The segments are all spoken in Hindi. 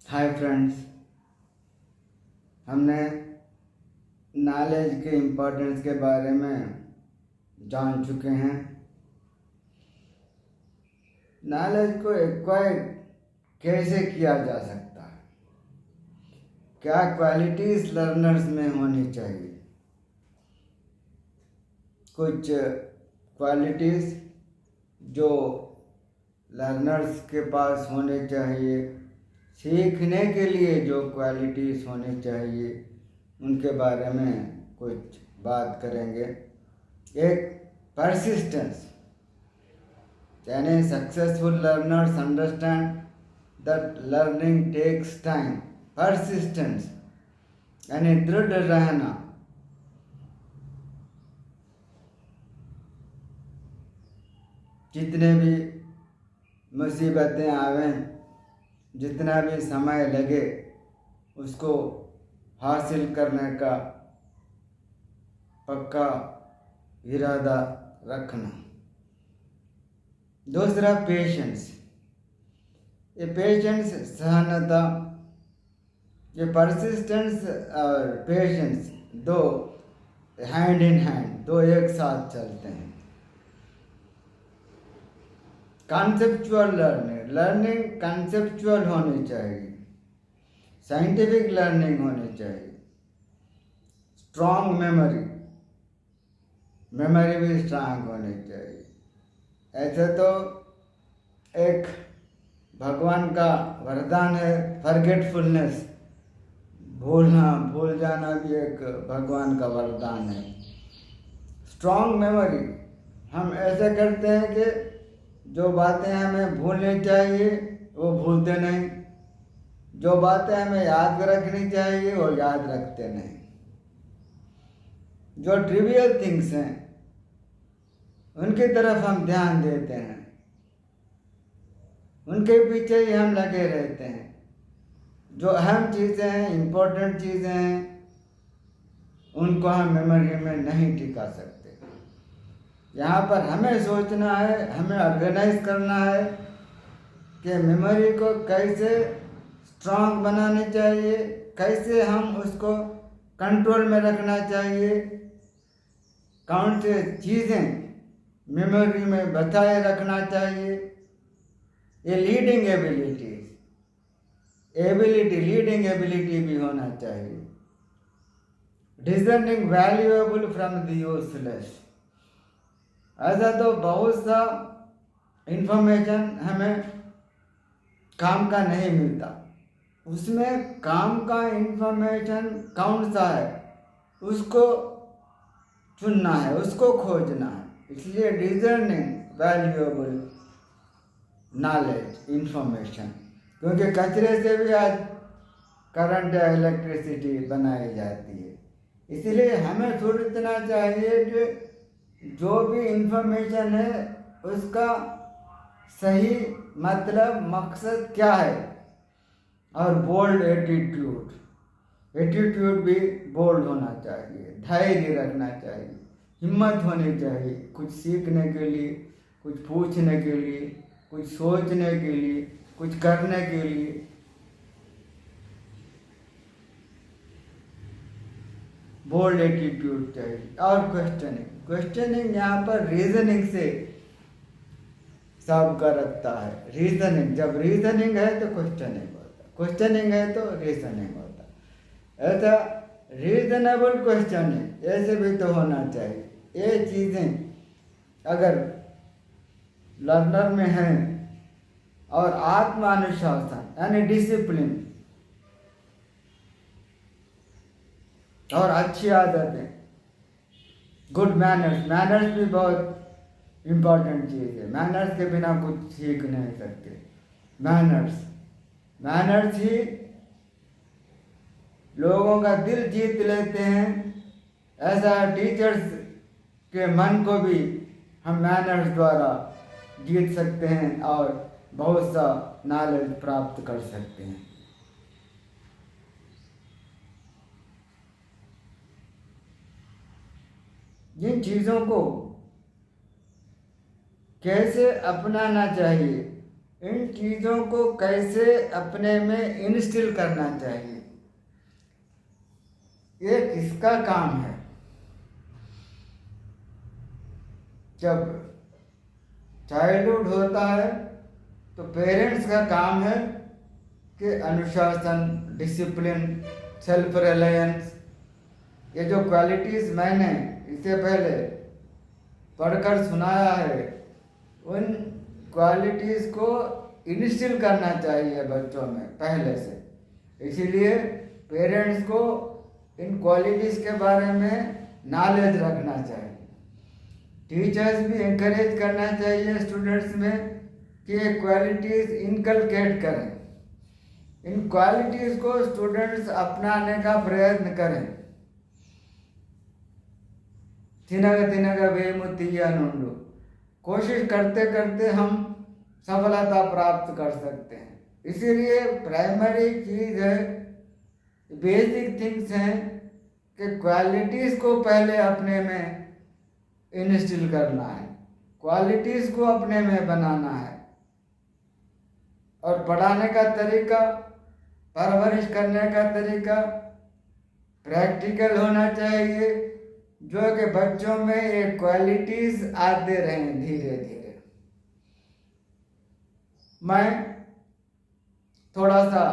हाय फ्रेंड्स, हमने नॉलेज के इम्पोर्टेंस के बारे में जान चुके हैं। नॉलेज को एक्वायर कैसे किया जा सकता है, क्या क्वालिटीज़ लर्नर्स में होनी चाहिए। कुछ क्वालिटीज़ जो लर्नर्स के पास होने चाहिए, सीखने के लिए जो क्वालिटीज़ होनी चाहिए, उनके बारे में कुछ बात करेंगे। एक परसिस्टेंस, यानी successful learners understand that learning takes time. Persistence यानी दृढ़ रहना। जितने भी मुसीबतें आवें, जितना भी समय लगे, उसको हासिल करने का पक्का इरादा रखना। दूसरा पेशेंस। ये पेशेंस, सहनता, ये परसिस्टेंस और पेशेंस दो हैंड इन हैंड, दो एक साथ चलते हैं। कॉन्सेप्चुअल लर्निंग, लर्निंग कॉन्सेप्चुअल होनी चाहिए, साइंटिफिक लर्निंग होनी चाहिए। स्ट्रॉन्ग मेमोरी, मेमोरी भी स्ट्रांग होनी चाहिए। ऐसे तो एक भगवान का वरदान है फॉरगेटफुलनेस, भूल जाना भी एक भगवान का वरदान है। स्ट्रॉन्ग मेमोरी, हम ऐसे करते हैं कि जो बातें हमें भूलनी चाहिए वो भूलते नहीं, जो बातें हमें याद रखनी चाहिए वो याद रखते नहीं। जो ट्रिवियल थिंग्स हैं उनकी तरफ हम ध्यान देते हैं, उनके पीछे ही हम लगे रहते हैं। जो अहम चीज़ें हैं, इम्पोर्टेंट चीज़ें हैं, उनको हम मेमोरी में नहीं टिका सकते। यहाँ पर हमें सोचना है, हमें ऑर्गेनाइज करना है कि मेमोरी को कैसे स्ट्रांग बनानी चाहिए, कैसे हम उसको कंट्रोल में रखना चाहिए, कौन से चीज़ें मेमोरी में बचाए रखना चाहिए। ये लीडिंग एबिलिटी भी होना चाहिए। Discerning valuable from the useless. ऐसा तो बहुत सा इंफॉर्मेशन हमें काम का नहीं मिलता, उसमें काम का इंफॉर्मेशन कौन सा है उसको चुनना है, उसको खोजना है। इसलिए डिसर्निंग वैल्यूएबल नॉलेज इंफॉर्मेशन, क्योंकि कचरे से भी आज करंट या इलेक्ट्रिसिटी बनाई जाती है। इसलिए हमें सोचना चाहिए कि जो भी इंफॉर्मेशन है उसका सही मतलब, मकसद क्या है। और बोल्ड एटीट्यूड भी बोल्ड होना चाहिए, धैर्य रखना चाहिए, हिम्मत होनी चाहिए कुछ सीखने के लिए, कुछ पूछने के लिए, कुछ सोचने के लिए, कुछ करने के लिए। बोल्ड एटीट्यूड चाहिए। और क्वेश्चनिंग यहाँ पर रीजनिंग से सबका रखता है। रीजनिंग, जब रीजनिंग है तो क्वेश्चनिंग होता, क्वेश्चनिंग है तो रीजनिंग होता। ऐसा रीजनेबल क्वेश्चनिंग ऐसे भी तो होना चाहिए। ये चीज़ें अगर लर्नर में हैं, और आत्मानुशासन यानी डिसिप्लिन और अच्छी आदतें, गुड मैनर्स भी बहुत इम्पोर्टेंट चीज़ है। मैनर्स के बिना कुछ सीख नहीं सकते। मैनर्स ही लोगों का दिल जीत लेते हैं। ऐसा टीचर्स के मन को भी हम मैनर्स द्वारा जीत सकते हैं और बहुत सा नॉलेज प्राप्त कर सकते हैं। जिन चीज़ों को कैसे अपनाना चाहिए, इन चीज़ों को कैसे अपने में इंस्टिल करना चाहिए, ये किसका काम है? जब चाइल्डहुड होता है तो पेरेंट्स का काम है कि अनुशासन, डिसिप्लिन, सेल्फ रिलायंस, ये जो क्वालिटीज़ मैंने इससे पहले पढ़कर सुनाया है, उन क्वालिटीज़ को इंस्टिल करना चाहिए बच्चों में पहले से। इसीलिए पेरेंट्स को इन क्वालिटीज़ के बारे में नॉलेज रखना चाहिए। टीचर्स भी encourage करना चाहिए स्टूडेंट्स में कि ये क्वालिटीज़ इनकलकेट करें, इन क्वालिटीज़ को स्टूडेंट्स अपनाने का प्रयत्न करें। तिनगा तिनगा वेमुतिया नुंडू, कोशिश करते करते हम सफलता प्राप्त कर सकते हैं। इसीलिए प्राइमरी चीज़ है, बेसिक थिंग्स हैं कि क्वालिटीज़ को पहले अपने में इंस्टिल करना है, क्वालिटीज़ को अपने में बनाना है। और पढ़ाने का तरीका, परवरिश करने का तरीका प्रैक्टिकल होना चाहिए, जो कि बच्चों में ये क्वालिटीज़ आते रहें धीरे धीरे। मैं थोड़ा सा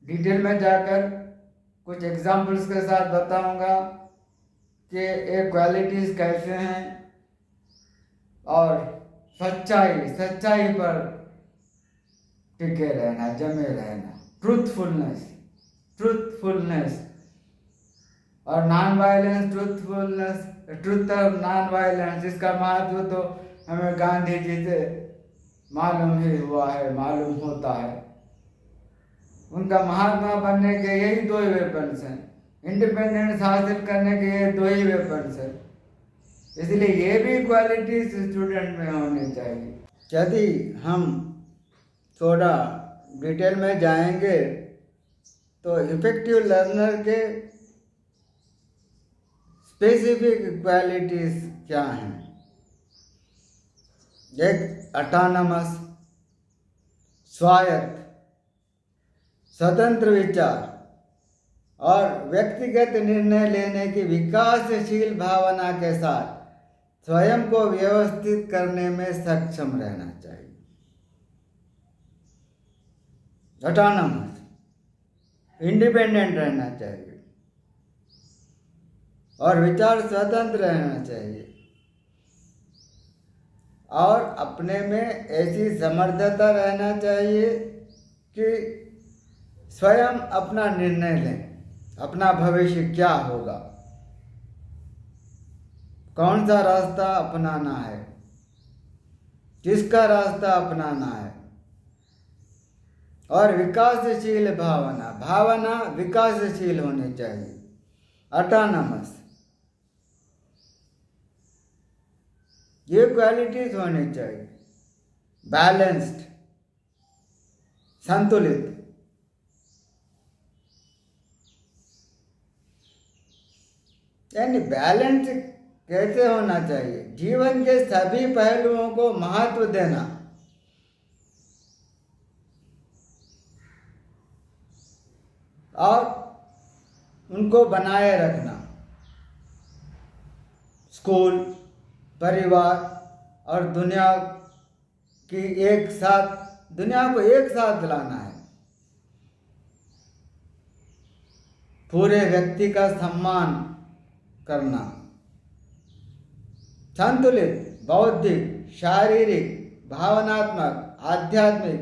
डिटेल में जाकर कुछ एग्जाम्पल्स के साथ बताऊंगा कि ये क्वालिटीज़ कैसे हैं, और सच्चाई पर टिके रहना, जमे रहना, ट्रूथफुलनेस और नॉन वायलेंस, ट्रूथ और नॉन वायलेंस, इसका महत्व तो हमें गांधी जी से मालूम ही हुआ है, मालूम होता है। उनका महात्मा बनने के यही दो ही वेपन्स हैं, इंडिपेंडेंस हासिल करने के ये दो ही वेपन्स हैं। इसलिए ये भी क्वालिटीज स्टूडेंट में होनी चाहिए। यदि हम थोड़ा डिटेल में जाएंगे तो इफेक्टिव लर्नर के स्पेसिफिक क्वालिटीज क्या हैं? एक ऑटोनमस, स्वायत्त, स्वतंत्र विचार और व्यक्तिगत निर्णय लेने की विकासशील भावना के साथ स्वयं को व्यवस्थित करने में सक्षम रहना चाहिए। ऑटोनमस, इंडिपेंडेंट रहना चाहिए और विचार स्वतंत्र रहना चाहिए, और अपने में ऐसी समर्थता रहना चाहिए कि स्वयं अपना निर्णय लें, अपना भविष्य क्या होगा, कौन सा रास्ता अपनाना है, किसका रास्ता अपनाना है। और विकासशील भावना विकासशील होनी चाहिए। ऑटोनमस, ये क्वालिटीज होनी चाहिए। बैलेंस्ड, संतुलित, यानी बैलेंस कैसे होना चाहिए? जीवन के सभी पहलुओं को महत्व देना, और उनको बनाए रखना। स्कूल, परिवार और दुनिया को एक साथ लाना है। पूरे व्यक्ति का सम्मान करना। संतुलित, बौद्धिक, शारीरिक, भावनात्मक, आध्यात्मिक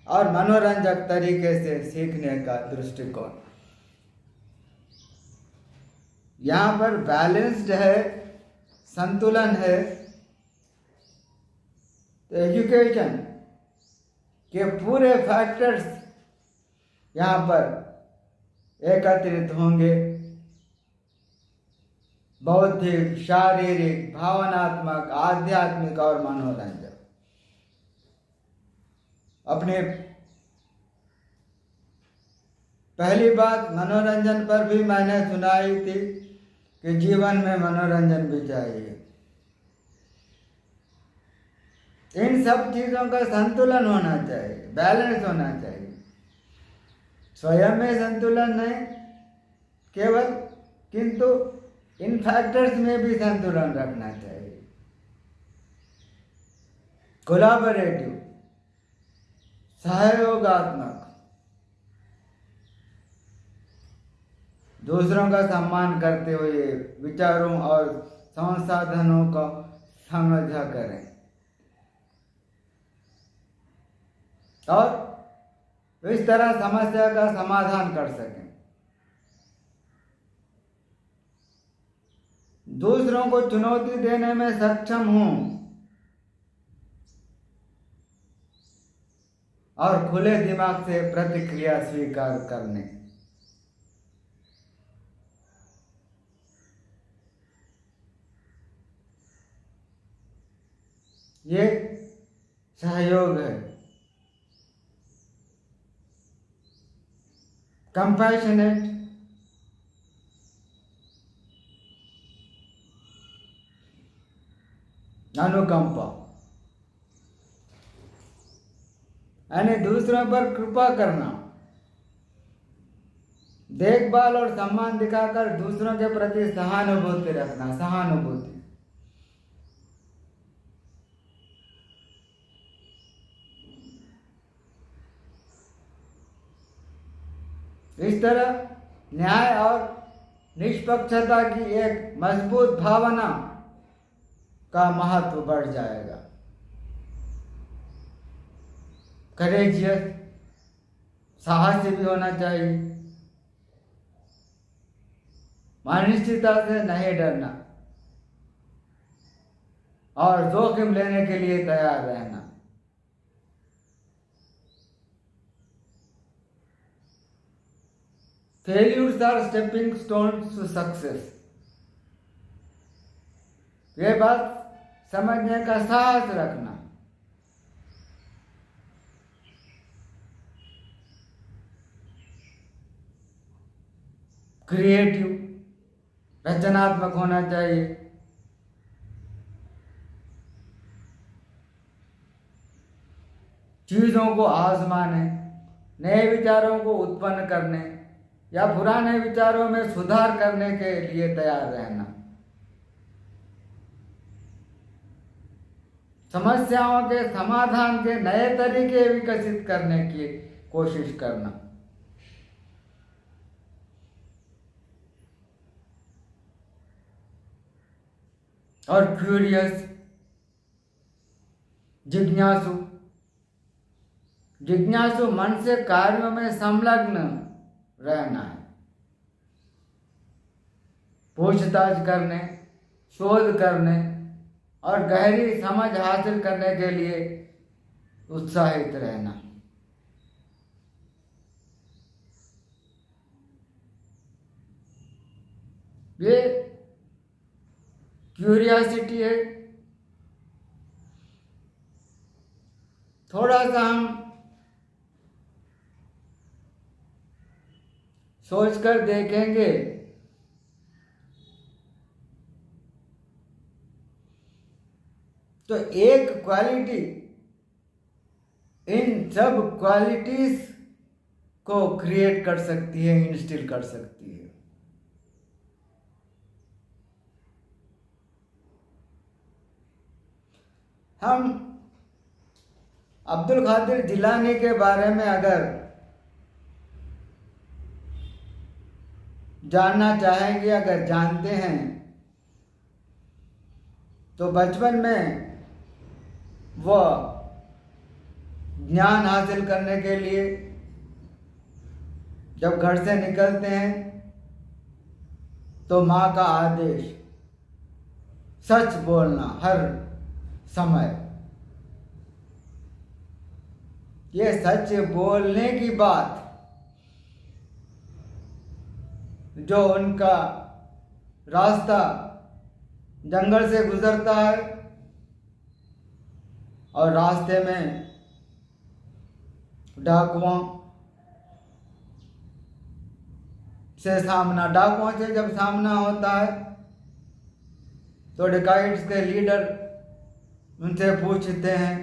और मनोरंजक तरीके से सीखने का दृष्टिकोण। यहाँ पर बैलेंस्ड है, संतुलन है। तो एजुकेशन के पूरे फैक्टर्स यहाँ पर एकत्रित होंगे। बौद्धिक, शारीरिक, भावनात्मक, आध्यात्मिक और मनोरंजक। अपने पहली बात मनोरंजन पर भी मैंने सुनाई थी कि जीवन में मनोरंजन भी चाहिए। इन सब चीजों का संतुलन होना चाहिए, बैलेंस होना चाहिए। स्वयं में संतुलन नहीं केवल, किंतु इन फैक्टर्स में भी संतुलन रखना चाहिए। कोलैबोरेटिव, सहयोगात्मक, दूसरों का सम्मान करते हुए विचारों और संसाधनों को समझा करें और इस तरह समस्या का समाधान कर सकें। दूसरों को चुनौती देने में सक्षम हूं और खुले दिमाग से प्रतिक्रिया स्वीकार करने। ये सहयोग है। कंपैशनेट, अनुकंपा, यानी दूसरों पर कृपा करना, देखभाल और सम्मान दिखाकर दूसरों के प्रति सहानुभूति रखना, सहानुभूति। इस तरह न्याय और निष्पक्षता की एक मजबूत भावना का महत्व बढ़ जाएगा। करेजियस, साहसी भी होना चाहिए, अनिश्चितता से नहीं डरना और जोखिम लेने के लिए तैयार रहना। Failures are stepping stones to success, ये बात समझने का साहस रखना। क्रिएटिव, रचनात्मक होना चाहिए। चीजों को आजमाने, नए विचारों को उत्पन्न करने या पुराने विचारों में सुधार करने के लिए तैयार रहना। समस्याओं के समाधान के नए तरीके विकसित करने की कोशिश करना। और क्यूरियस, जिज्ञासु, जिज्ञासु मन से कार्यों में संलग्न रहना है, पूछताछ करने, शोध करने और गहरी समझ हासिल करने के लिए उत्साहित रहना। ये क्यूरियोसिटी है। थोड़ा सा हम सोचकर देखेंगे तो एक क्वालिटी इन सब क्वालिटीज को क्रिएट कर सकती है, इंस्टिल कर सकती है। हम अब्दुल कादिर जिलानी के बारे में अगर जानना चाहेंगे, अगर जानते हैं, तो बचपन में वह ज्ञान हासिल करने के लिए जब घर से निकलते हैं तो माँ का आदेश सच बोलना हर समय, ये सच बोलने की बात जो उनका रास्ता जंगल से गुजरता है और रास्ते में डाकुओं से जब सामना होता है तो डकैट्स के लीडर उनसे पूछते हैं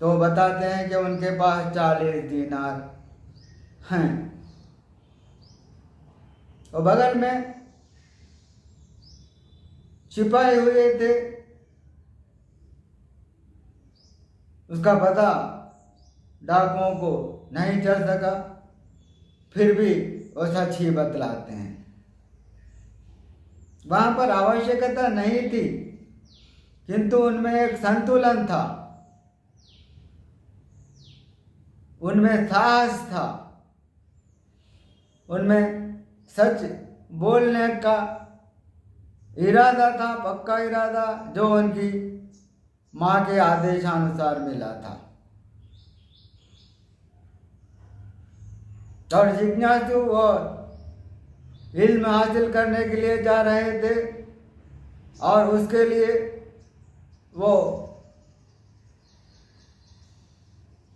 तो बताते हैं कि उनके पास 40 दीनार हैं। और बगल में सिपाही हुए थे, उसका पता डाकुओं को नहीं चल सका, फिर भी वो सच ही बतलाते हैं। वहां पर आवश्यकता नहीं थी, किंतु उनमें एक संतुलन था, उनमें साहस था, उनमें सच बोलने का इरादा था, पक्का इरादा, जो उनकी माँ के आदेशानुसार मिला था। और जिज्ञासु और इल्म हासिल करने के लिए जा रहे थे, और उसके लिए वो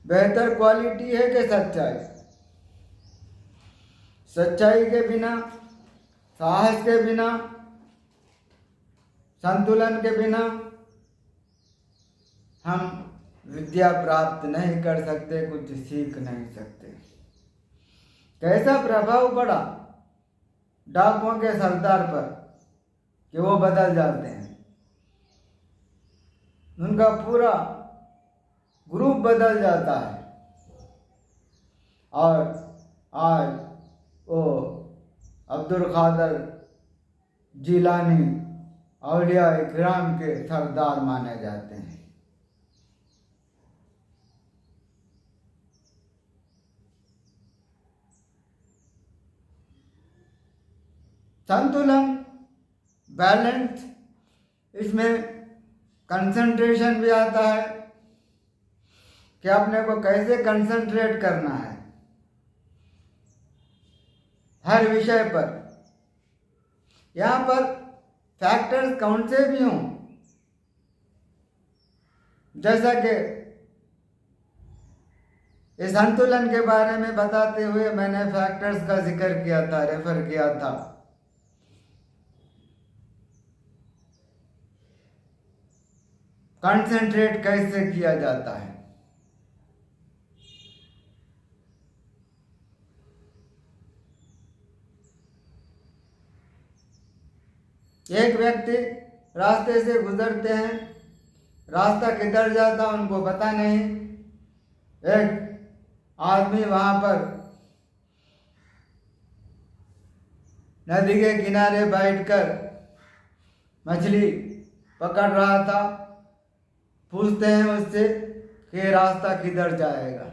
बेहतर क्वालिटी है कि सच्चाई। सच्चाई के बिना, साहस के बिना, संतुलन के बिना हम विद्या प्राप्त नहीं कर सकते, कुछ सीख नहीं सकते। कैसा प्रभाव पड़ा डाकुओं के सरदार पर कि वो बदल जाते हैं, उनका पूरा ग्रुप बदल जाता है। और आज वो अब्दुल कादर जिलानी औलिया इकराम के सरदार माने जाते हैं। संतुलन, बैलेंस, इसमें कंसंट्रेशन भी आता है कि अपने को कैसे कंसंट्रेट करना है हर विषय पर। यहाँ पर फैक्टर्स कौन से भी हों, जैसा कि इस संतुलन के बारे में बताते हुए मैंने फैक्टर्स का जिक्र किया था, रेफर किया था। कंसंट्रेट कैसे किया जाता है। एक व्यक्ति रास्ते से गुजरते हैं, रास्ता किधर जाता उनको पता नहीं। एक आदमी वहां पर नदी के किनारे बैठकर मछली पकड़ रहा था। पूछते हैं उससे कि रास्ता किधर जाएगा।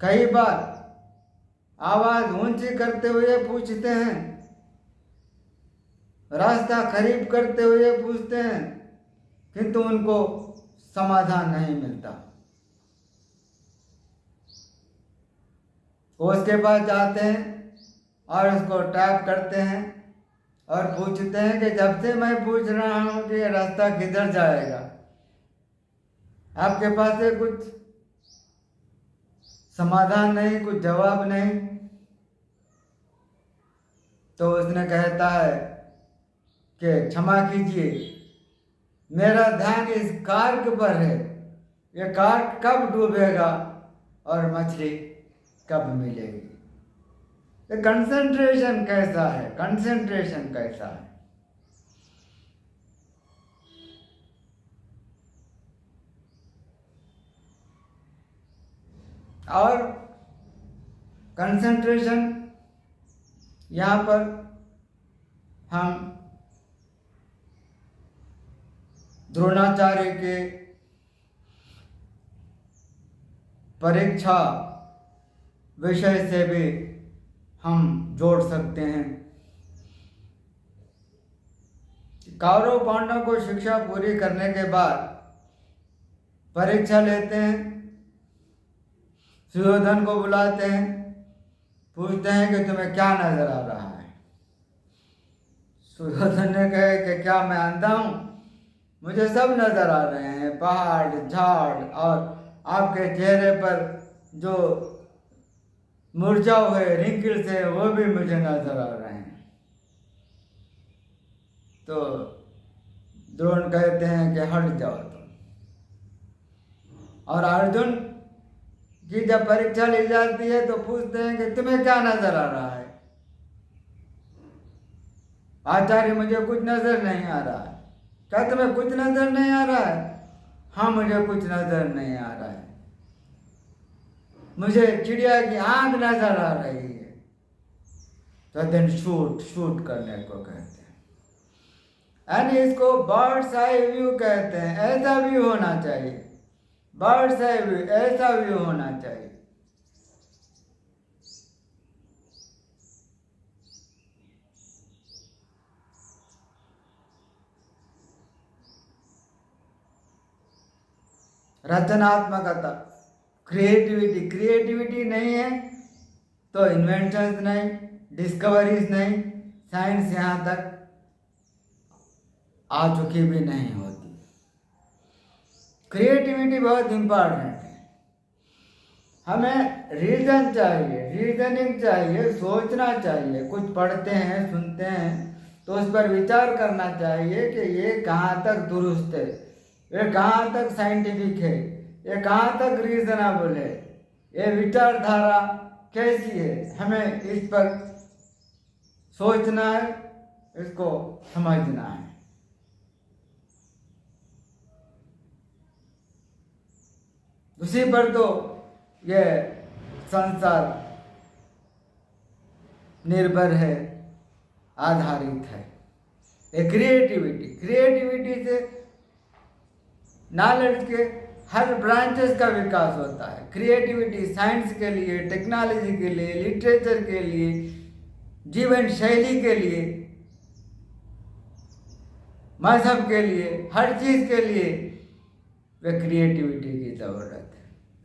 कई बार आवाज ऊंची करते हुए पूछते हैं, रास्ता करीब करते हुए पूछते हैं, किंतु उनको समाधान नहीं मिलता। वो उसके पास जाते हैं और उसको टैप करते हैं और पूछते हैं कि जब से मैं पूछ रहा हूं कि रास्ता किधर जाएगा, आपके पास है कुछ समाधान नहीं, कुछ जवाब नहीं। तो उसने कहता है कि क्षमा कीजिए, मेरा ध्यान इस कार्क पर है, ये कार्क कब डूबेगा और मछली कब मिलेगी। ये कंसंट्रेशन कैसा है, कंसंट्रेशन कैसा है। और कंसंट्रेशन यहाँ पर हम द्रोणाचार्य के परीक्षा विषय से भी हम जोड़ सकते हैं। कौरव पांडवों को शिक्षा पूरी करने के बाद परीक्षा लेते हैं, सुयोधन को बुलाते हैं, पूछते हैं कि तुम्हें क्या नजर आ रहा है। सुयोधन ने कहा कि क्या मैं अंधा हूं, मुझे सब नजर आ रहे हैं, पहाड़, झाड़, और आपके चेहरे पर जो मुरझा हुए रिंकल्स है वो भी मुझे नजर आ रहे हैं। तो द्रोण कहते हैं कि हट जाओ तुम। और अर्जुन की जब परीक्षा ली जाती है तो पूछते हैं कि तुम्हें क्या नजर आ रहा है? आचार्य मुझे कुछ नजर नहीं आ रहा है। क्या तुम्हें कुछ नजर नहीं आ रहा है? हाँ, मुझे कुछ नजर नहीं आ रहा है, मुझे चिड़िया की आंख नजर आ रही है। तो देन शूट करने को कहते हैं। यानी इसको बर्ड्स आई व्यू कहते हैं। ऐसा व्यू होना चाहिए, बर्ड्स आई व्यू, ऐसा व्यू होना चाहिए। रचनात्मकता, क्रिएटिविटी नहीं है तो इन्वेंशंस नहीं, डिस्कवरीज नहीं, साइंस यहाँ तक आ चुकी भी नहीं होती। क्रिएटिविटी बहुत इम्पॉर्टेंट है। हमें रीजन चाहिए, रीजनिंग चाहिए, सोचना चाहिए। कुछ पढ़ते हैं, सुनते हैं तो उस पर विचार करना चाहिए कि ये कहाँ तक दुरुस्त है, ये कहाँ तक साइंटिफिक है, ये कहाँ तक रीजनेबल है, ये विचारधारा कैसी है। हमें इस पर सोचना है, इसको समझना है। उसी पर तो ये संसार निर्भर है, आधारित है। ये क्रिएटिविटी से नॉलेज के हर ब्रांचेस का विकास होता है। क्रिएटिविटी साइंस के लिए, टेक्नोलॉजी के लिए, लिटरेचर के लिए, जीवन शैली के लिए, मजहब के लिए, हर चीज के लिए वे क्रिएटिविटी की जरूरत है,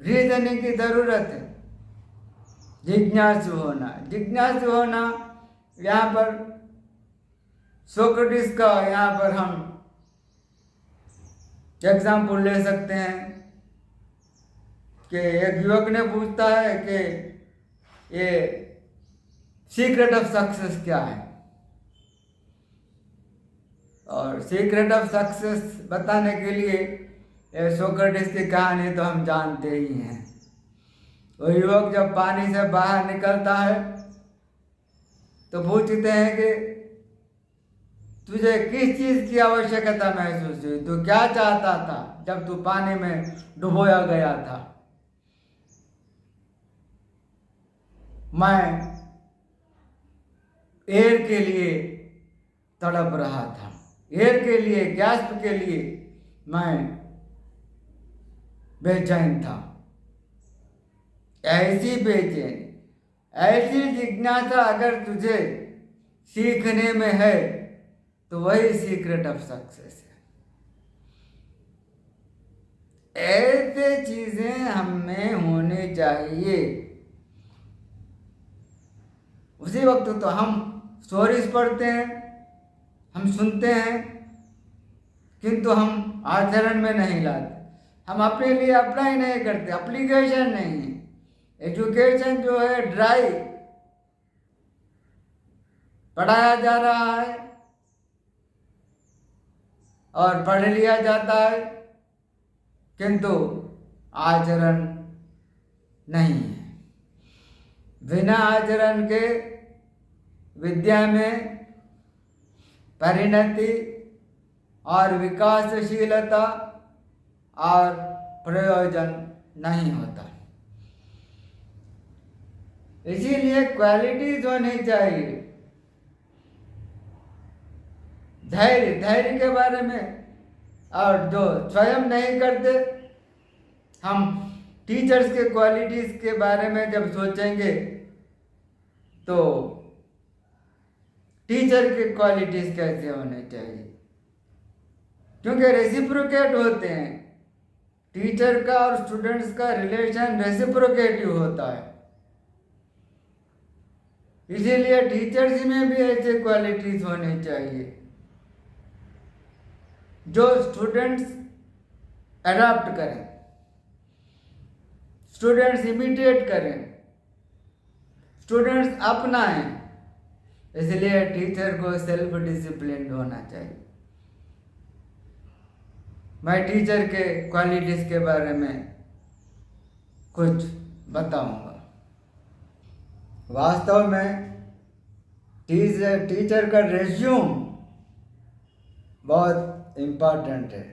रीजनिंग की जरूरत है। जिज्ञासु होना यहाँ पर सोक्रेटिस का यहाँ पर हम एग्जाम्पल ले सकते हैं कि एक युवक ने पूछता है कि ये सीक्रेट ऑफ सक्सेस क्या है, और सीक्रेट ऑफ सक्सेस बताने के लिए सोक्रेटिस की कहानी तो हम जानते ही हैं। वो युवक जब पानी से बाहर निकलता है तो पूछते हैं कि तुझे किस चीज की आवश्यकता महसूस हुई, तू क्या चाहता था जब तू पानी में डुबोया गया था? मैं एयर के लिए तड़प रहा था, एयर के लिए, गैस के लिए मैं बेचैन था। ऐसी बेचैनी, ऐसी जिज्ञासा अगर तुझे सीखने में है तो वही सीक्रेट ऑफ सक्सेस है। ऐसे चीजें हमें होनी चाहिए। उसी वक्त तो हम स्टोरीज पढ़ते हैं, हम सुनते हैं, किंतु हम आचरण में नहीं लाते। हम अपने लिए अप्लाई नहीं करते, एप्लीकेशन नहीं है। एजुकेशन जो है ड्राई पढ़ाया जा रहा है और पढ़ लिया जाता है, किंतु आचरण नहीं है। बिना आचरण के विद्या में परिणति और विकासशीलता और प्रयोजन नहीं होता। इसीलिए क्वालिटीज होनी चाहिए। धैर्य के बारे में, और जो स्वयं नहीं करते, हम टीचर्स के क्वालिटीज के बारे में जब सोचेंगे तो टीचर के क्वालिटीज कैसे होने चाहिए, क्योंकि रेसिप्रोकेट होते हैं। टीचर का और स्टूडेंट्स का रिलेशन रेसिप्रोकेटिव होता है। इसीलिए टीचर्स में भी ऐसे क्वालिटीज होनी चाहिए जो स्टूडेंट्स अडॉप्ट करें, स्टूडेंट्स इमिटेट करें, स्टूडेंट्स अपनाएं। इसलिए टीचर को सेल्फ डिसिप्लिन होना चाहिए। मैं टीचर के क्वालिटीज़ के बारे में कुछ बताऊंगा। वास्तव में टीचर का रिज्यूम बहुत इम्पोर्टेंट है।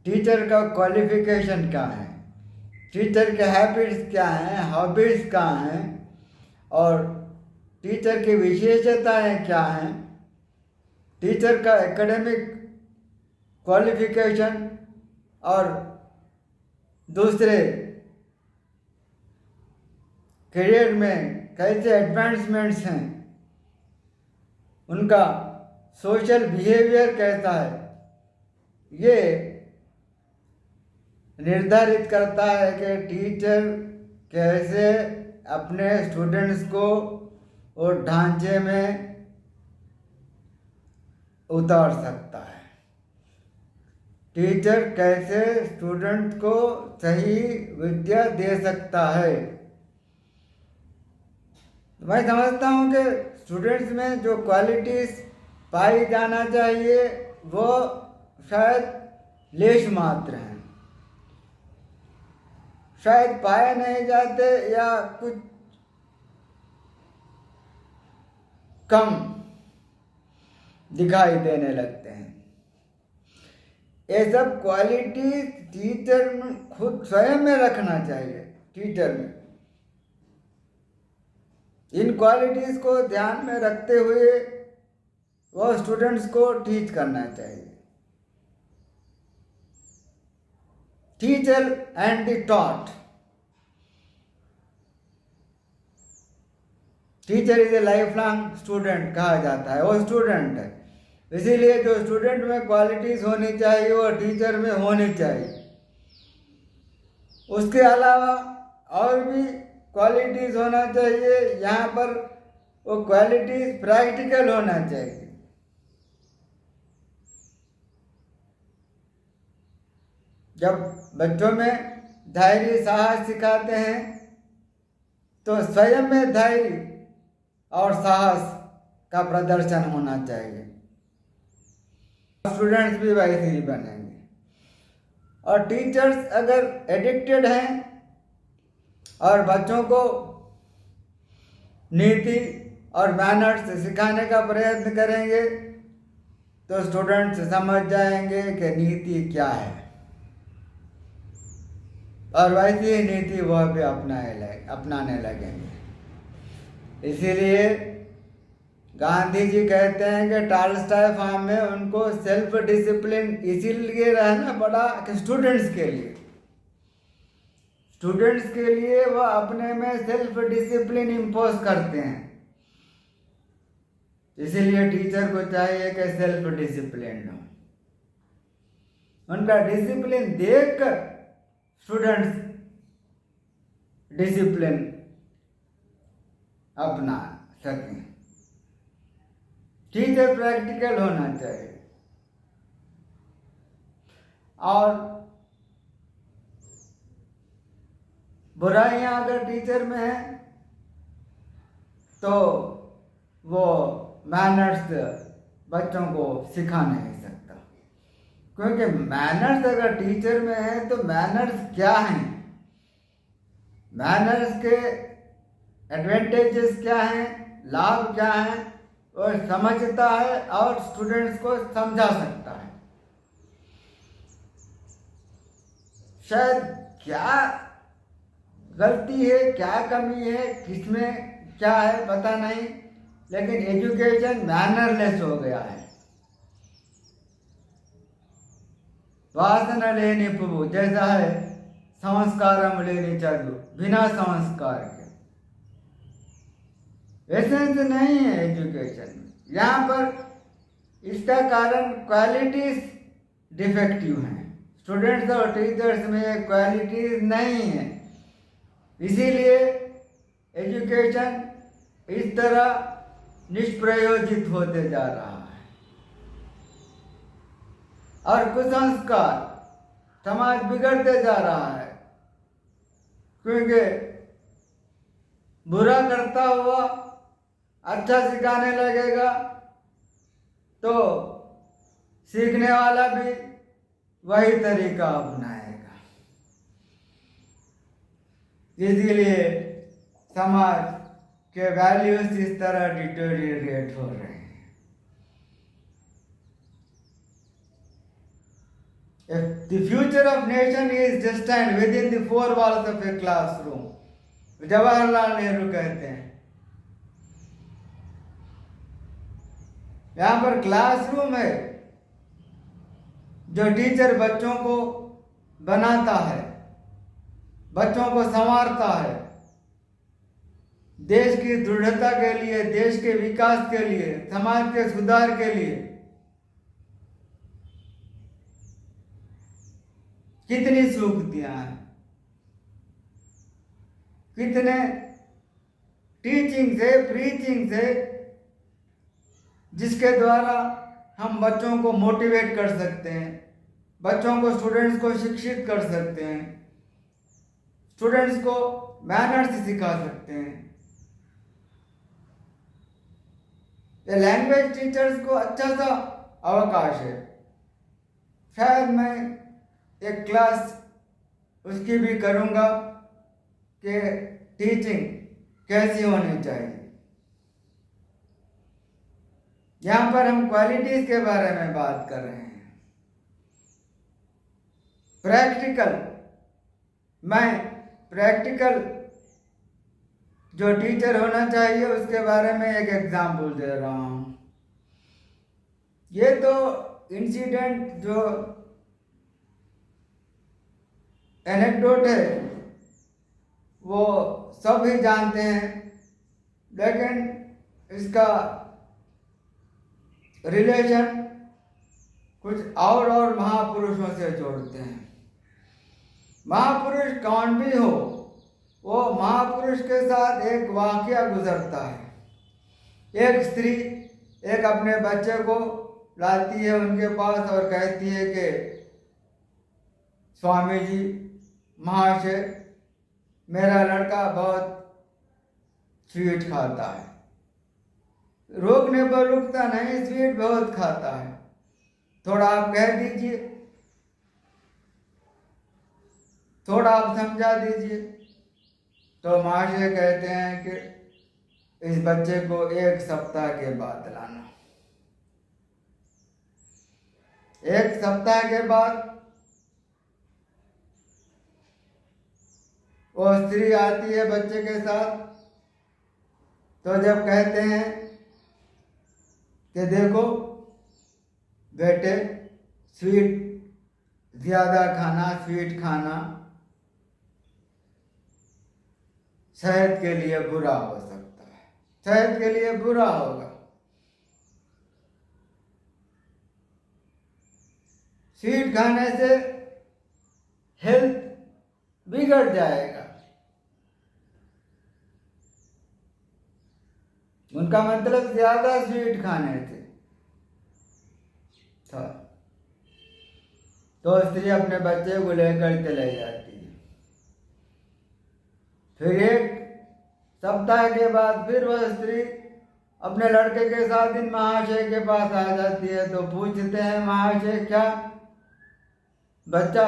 टीचर का क्वालिफिकेशन क्या है, टीचर के हैबिट्स क्या हैं, हॉबीज़ क्या हैं, और टीचर की विशेषताएं क्या हैं, टीचर का एकेडमिक क्वालिफिकेशन और दूसरे करियर में कैसे एडवांसमेंट्स हैं, उनका सोशल बिहेवियर कैसा है, ये निर्धारित करता है कि टीचर कैसे अपने स्टूडेंट्स को और ढांचे में उतार सकता है। टीचर कैसे स्टूडेंट को सही विद्या दे सकता है। मैं समझता हूँ कि स्टूडेंट्स में जो क्वालिटीज़ पाई जाना चाहिए वो शायद लेश मात्र हैं, शायद पाए नहीं जाते या कुछ कम दिखाई देने लगते हैं। ये सब क्वालिटी टीचर में खुद स्वयं में रखना चाहिए। टीचर में इन क्वालिटीज़ को ध्यान में रखते हुए वो स्टूडेंट्स को टीच करना चाहिए। Teacher and the taught. Teacher is a life long student कहा जाता है, वो स्टूडेंट है, इसीलिए जो स्टूडेंट में क्वालिटीज़ होनी चाहिए वो टीचर में होनी चाहिए। उसके अलावा और भी क्वालिटीज़ होना चाहिए। यहाँ पर वो क्वालिटीज़ प्रैक्टिकल होना चाहिए। जब बच्चों में धैर्य साहस सिखाते हैं तो स्वयं में धैर्य और साहस का प्रदर्शन होना चाहिए। स्टूडेंट्स भी वैसे ही बनेंगे। और टीचर्स अगर एडिक्टेड हैं और बच्चों को नीति और मैनर्स सिखाने का प्रयत्न करेंगे तो स्टूडेंट्स समझ जाएंगे कि नीति क्या है और वैसी ही नीति वह भी अपनाने लगेंगे। इसीलिए गांधी जी कहते हैं कि टॉलस्टॉय फार्म में उनको सेल्फ डिसिप्लिन इसीलिए रहना पड़ा कि स्टूडेंट्स के लिए वह अपने में सेल्फ डिसिप्लिन इम्पोज करते हैं। इसीलिए टीचर को चाहिए कि सेल्फ डिसिप्लिन हो। उनका डिसिप्लिन देखकर स्टूडेंट्स डिसिप्लिन अपना सकें। टीचर प्रैक्टिकल होना चाहिए। और बुराइयां अगर टीचर में है तो वो मैनर्स बच्चों को सिखा नहीं सकता, क्योंकि मैनर्स अगर टीचर में है तो मैनर्स क्या हैं, मैनर्स के एडवांटेजेस क्या हैं, लाभ क्या हैं, वो समझता है और स्टूडेंट्स को समझा सकता है। शायद क्या गलती है, क्या कमी है, किसमें क्या है पता नहीं, लेकिन एजुकेशन मैनरलेस हो गया है। वासना लेनी प्रभु जैसा है, संस्कारम लेनी चलू बिना संस्कार के। एसेंस नहीं है एजुकेशन में। यहाँ पर इसका कारण क्वालिटीज डिफेक्टिव हैं। स्टूडेंट्स और टीचर्स में क्वालिटीज नहीं है, इसीलिए एजुकेशन इस तरह निष्प्रयोजित होते जा रहा है। और कुसंस्कार समाज बिगड़ते जा रहा है, क्योंकि बुरा करता हुआ अच्छा सिखाने लगेगा तो सीखने वाला भी वही तरीका अपनाएगा। इसीलिए समाज के वैल्यूज इस तरह डिटोरिएट हो रहे हैं। If the future of nation is destined within the four walls of a classroom, Jawaharlal Nehru कहते हैं। यहाँ पर क्लासरूम है, जो टीचर बच्चों को बनाता है, बच्चों को संवारता है, देश की दृढ़ता के लिए, देश के विकास के लिए, समाज के सुधार के लिए कितनी सूक्तियां हैं, कितने टीचिंग से, प्रीचिंग से, जिसके द्वारा हम बच्चों को मोटिवेट कर सकते हैं, बच्चों को, स्टूडेंट्स को शिक्षित कर सकते हैं, स्टूडेंट्स को मैनर्स सिखा सकते हैं। ये लैंग्वेज टीचर्स को अच्छा सा अवकाश है। शायद मैं एक क्लास उसकी भी करूँगा कि टीचिंग कैसी होनी चाहिए। यहाँ पर हम क्वालिटीज के बारे में बात कर रहे हैं। प्रैक्टिकल जो टीचर होना चाहिए उसके बारे में एक एग्जाम्पल दे रहा हूँ। ये तो इंसिडेंट जो एनेक्डोट है वो सब ही जानते हैं, लेकिन इसका रिलेशन कुछ और महापुरुषों से जोड़ते हैं। महापुरुष कौन भी हो, वो महापुरुष के साथ एक वाकया गुजरता है। एक स्त्री एक अपने बच्चे को लाती है उनके पास और कहती है कि स्वामी जी, महाशय, मेरा लड़का बहुत स्वीट खाता है। रोकने पर रुकता नहीं, स्वीट बहुत खाता है, थोड़ा आप कह दीजिए, थोड़ा आप समझा दीजिए। तो महाशय कहते हैं कि इस बच्चे को 1 सप्ताह के बाद लाना। 1 सप्ताह के बाद वो स्त्री आती है बच्चे के साथ। तो जब कहते हैं कि देखो बेटे, स्वीट ज़्यादा खाना, स्वीट खाना सेहत के लिए बुरा हो सकता है, सेहत के लिए बुरा होगा। स्वीट खाने से हेल्थ बिगड़ जाएगा। उनका मतलब ज्यादा स्वीट खाने से था। तो स्त्री अपने बच्चे को लेकर चले जाती है। फिर 1 सप्ताह के बाद फिर वह स्त्री अपने लड़के के साथ इन महाशय के पास आ जाती है। तो पूछते हैं महाशय, क्या बच्चा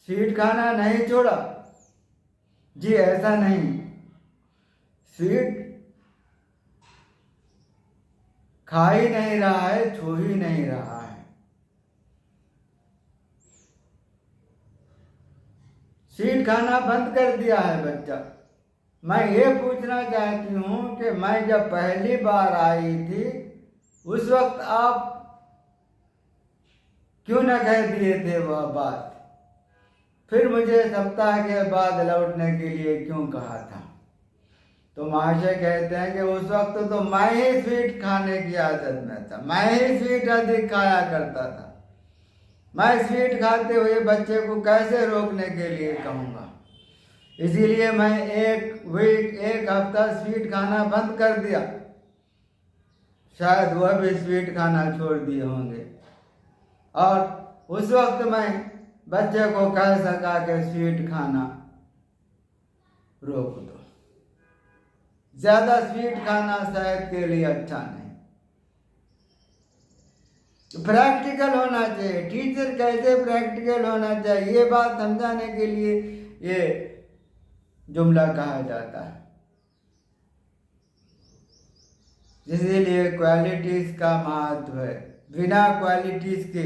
स्वीट खाना नहीं छोड़ा? जी ऐसा नहीं, स्वीट खा ही नहीं रहा है, छू ही नहीं रहा है। स्वीट खाना बंद कर दिया है बच्चा। मैं ये पूछना चाहती हूँ कि मैं जब पहली बार आई थी उस वक्त आप क्यों न कह दिए थे वह बात? फिर मुझे सप्ताह के बाद लौटने के लिए क्यों कहा था? तो महाशय कहते हैं कि उस वक्त तो मैं ही स्वीट खाने की आदत में था, मैं ही स्वीट अधिक खाया करता था। मैं स्वीट खाते हुए बच्चे को कैसे रोकने के लिए कहूँगा? इसीलिए मैं 1 हफ्ता स्वीट खाना बंद कर दिया। शायद वह भी स्वीट खाना छोड़ दिए होंगे। और उस वक्त मैं बच्चे को कह सका कि स्वीट खाना रोक दो, ज्यादा स्वीट खाना सेहत के लिए अच्छा नहीं। प्रैक्टिकल होना चाहिए। टीचर कैसे प्रैक्टिकल होना चाहिए, ये बात समझाने के लिए ये जुमला कहा जाता है। इसीलिए क्वालिटीज का महत्व है। बिना क्वालिटीज के,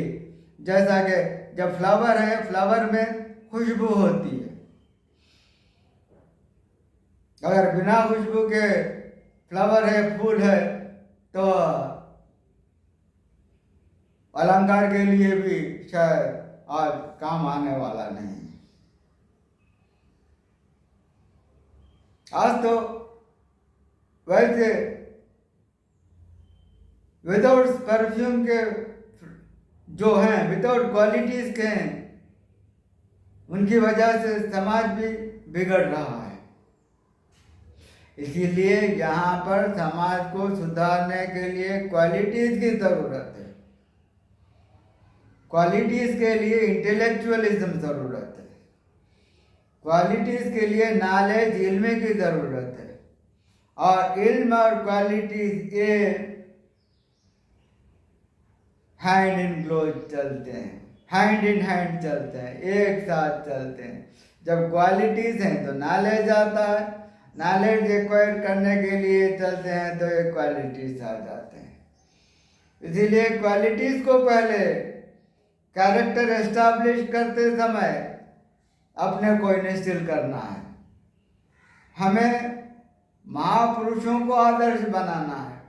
जैसा कि जब फ्लावर है, फ्लावर में खुशबू होती है। अगर बिना खुशबू के फ्लावर है, फूल है, तो अलंकार के लिए भी शायद आज काम आने वाला नहीं। आज तो वैसे विदाउट परफ्यूम के जो हैं, विदाउट क्वालिटीज के हैं, उनकी वजह से समाज भी बिगड़ रहा है। इसीलिए यहाँ पर समाज को सुधारने के लिए क्वालिटीज की जरूरत है। क्वालिटीज के लिए इंटेलेक्चुअलिज्म जरूरत है। क्वालिटीज के लिए नॉलेज, इल्म की जरूरत है। और इल्म और क्वालिटीज ये हैंड इन ग्लोव चलते हैं, हैंड इन हैंड चलते हैं, एक साथ चलते हैं। जब क्वालिटीज हैं तो नॉलेज आता है, नॉलेज एक्वायर करने के लिए चलते हैं तो ये क्वालिटीज आ जाते हैं। इसीलिए क्वालिटीज को पहले कैरेक्टर एस्टैब्लिश करते समय अपने को इंस्टिल करना है। हमें महापुरुषों को आदर्श बनाना है।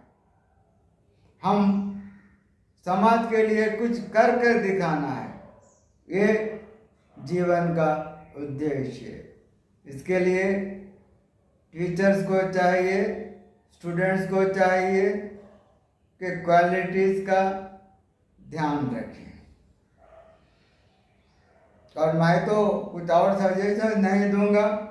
हम समाज के लिए कुछ करके दिखाना है, ये जीवन का उद्देश्य है। इसके लिए टीचर्स को चाहिए, स्टूडेंट्स को चाहिए कि क्वालिटीज का ध्यान रखें। और मैं तो कुछ और सजेशन नहीं दूंगा।